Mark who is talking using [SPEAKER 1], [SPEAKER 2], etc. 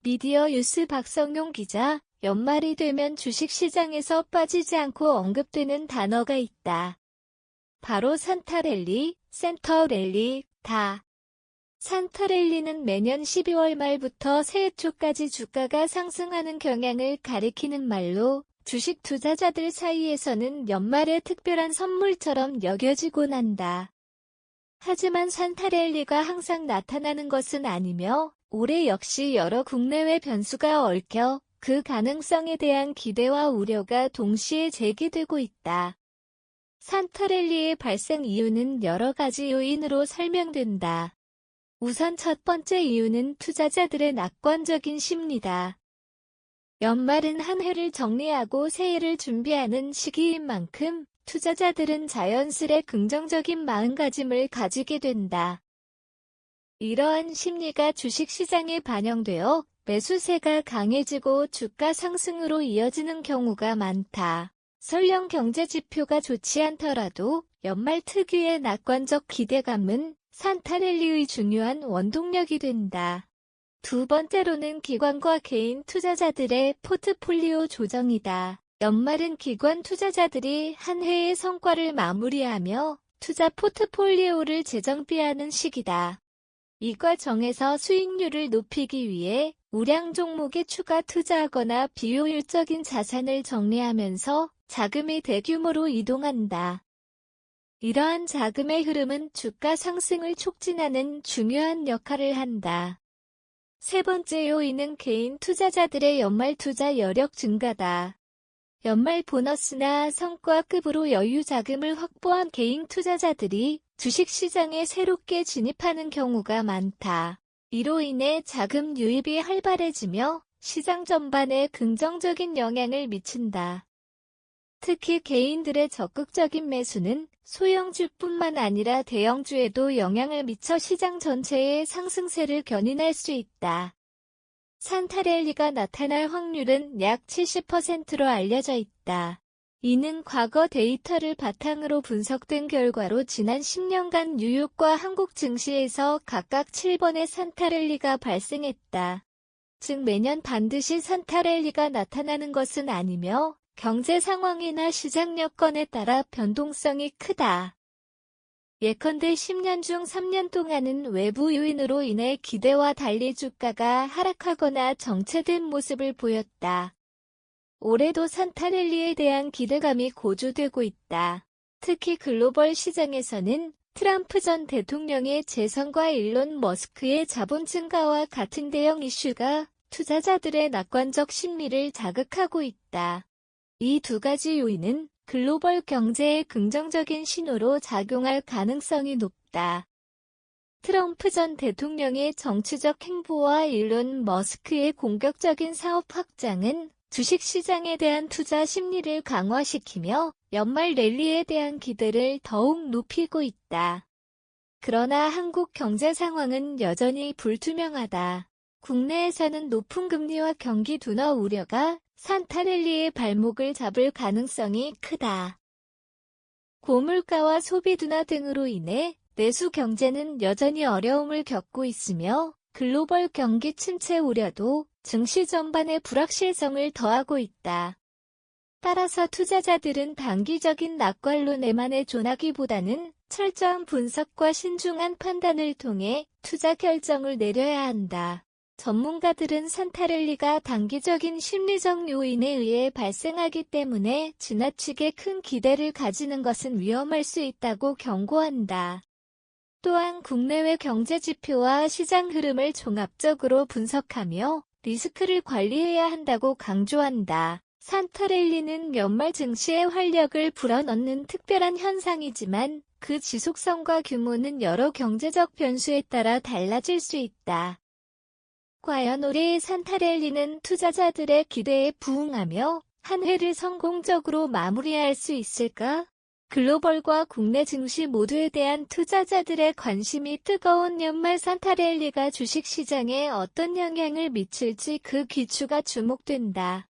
[SPEAKER 1] 미디어 뉴스 박성용 기자, 연말이 되면 주식시장에서 빠지지 않고 언급되는 단어가 있다. 바로 산타랠리, 센터랠리, 다. 산타랠리는 매년 12월 말부터 새해 초까지 주가가 상승하는 경향을 가리키는 말로 주식 투자자들 사이에서는 연말의 특별한 선물처럼 여겨지곤 한다. 하지만 산타랠리가 항상 나타나는 것은 아니며 올해 역시 여러 국내외 변수가 얽혀 그 가능성에 대한 기대와 우려가 동시에 제기되고 있다. 산타랠리의 발생 이유는 여러 가지 요인으로 설명된다. 우선 첫 번째 이유는 투자자들의 낙관적인 심리다. 연말은 한 해를 정리하고 새해를 준비하는 시기인 만큼 투자자들은 자연스레 긍정적인 마음가짐을 가지게 된다. 이러한 심리가 주식시장에 반영되어 매수세가 강해지고 주가 상승으로 이어지는 경우가 많다. 설령 경제지표가 좋지 않더라도 연말 특유의 낙관적 기대감은 산타랠리의 중요한 원동력이 된다. 두 번째로는 기관과 개인 투자자들의 포트폴리오 조정이다. 연말은 기관 투자자들이 한 해의 성과를 마무리하며 투자 포트폴리오를 재정비하는 시기다. 이 과정에서 수익률을 높이기 위해 우량 종목에 추가 투자하거나 비효율적인 자산을 정리하면서 자금이 대규모로 이동한다. 이러한 자금의 흐름은 주가 상승을 촉진하는 중요한 역할을 한다. 세 번째 요인은 개인 투자자들의 연말 투자 여력 증가다. 연말 보너스나 성과급으로 여유 자금을 확보한 개인 투자자들이 주식시장에 새롭게 진입하는 경우가 많다. 이로 인해 자금 유입이 활발해지며 시장 전반에 긍정적인 영향을 미친다. 특히 개인들의 적극적인 매수는 소형주뿐만 아니라 대형주에도 영향을 미쳐 시장 전체의 상승세를 견인할 수 있다. 산타랠리가 나타날 확률은 약 70%로 알려져 있다. 이는 과거 데이터를 바탕으로 분석된 결과로 지난 10년간 뉴욕과 한국 증시에서 각각 7번의 산타랠리가 발생했다. 즉 매년 반드시 산타랠리가 나타나는 것은 아니며 경제 상황이나 시장 여건에 따라 변동성이 크다. 예컨대 10년 중 3년 동안은 외부 요인으로 인해 기대와 달리 주가가 하락하거나 정체된 모습을 보였다. 올해도 산타랠리에 대한 기대감이 고조되고 있다. 특히 글로벌 시장에서는 트럼프 전 대통령의 재선과 일론 머스크의 자본 증가와 같은 대형 이슈가 투자자들의 낙관적 심리를 자극하고 있다. 이 두 가지 요인은 글로벌 경제에 긍정적인 신호로 작용할 가능성이 높다. 트럼프 전 대통령의 정치적 행보와 일론 머스크의 공격적인 사업 확장은 주식시장에 대한 투자 심리를 강화시키며 연말 랠리에 대한 기대를 더욱 높이고 있다. 그러나 한국 경제 상황은 여전히 불투명하다. 국내에서는 높은 금리와 경기 둔화 우려가 산타랠리의 발목을 잡을 가능성이 크다. 고물가와 소비 둔화 등으로 인해 내수 경제는 여전히 어려움을 겪고 있으며 글로벌 경기 침체 우려도 증시 전반의 불확실성을 더하고 있다. 따라서 투자자들은 단기적인 낙관론에만 의존하기보다는 철저한 분석과 신중한 판단을 통해 투자 결정을 내려야 한다. 전문가들은 산타랠리가 단기적인 심리적 요인에 의해 발생하기 때문에 지나치게 큰 기대를 가지는 것은 위험할 수 있다고 경고한다. 또한 국내외 경제 지표와 시장 흐름을 종합적으로 분석하며 리스크를 관리해야 한다고 강조한다. 산타랠리는 연말 증시의 활력을 불어넣는 특별한 현상이지만 그 지속성과 규모는 여러 경제적 변수에 따라 달라질 수 있다. 과연 올해의 산타랠리는 투자자들의 기대에 부응하며 한 해를 성공적으로 마무리할 수 있을까? 글로벌과 국내 증시 모두에 대한 투자자들의 관심이 뜨거운 연말 산타랠리가 주식시장에 어떤 영향을 미칠지 그 기추가 주목된다.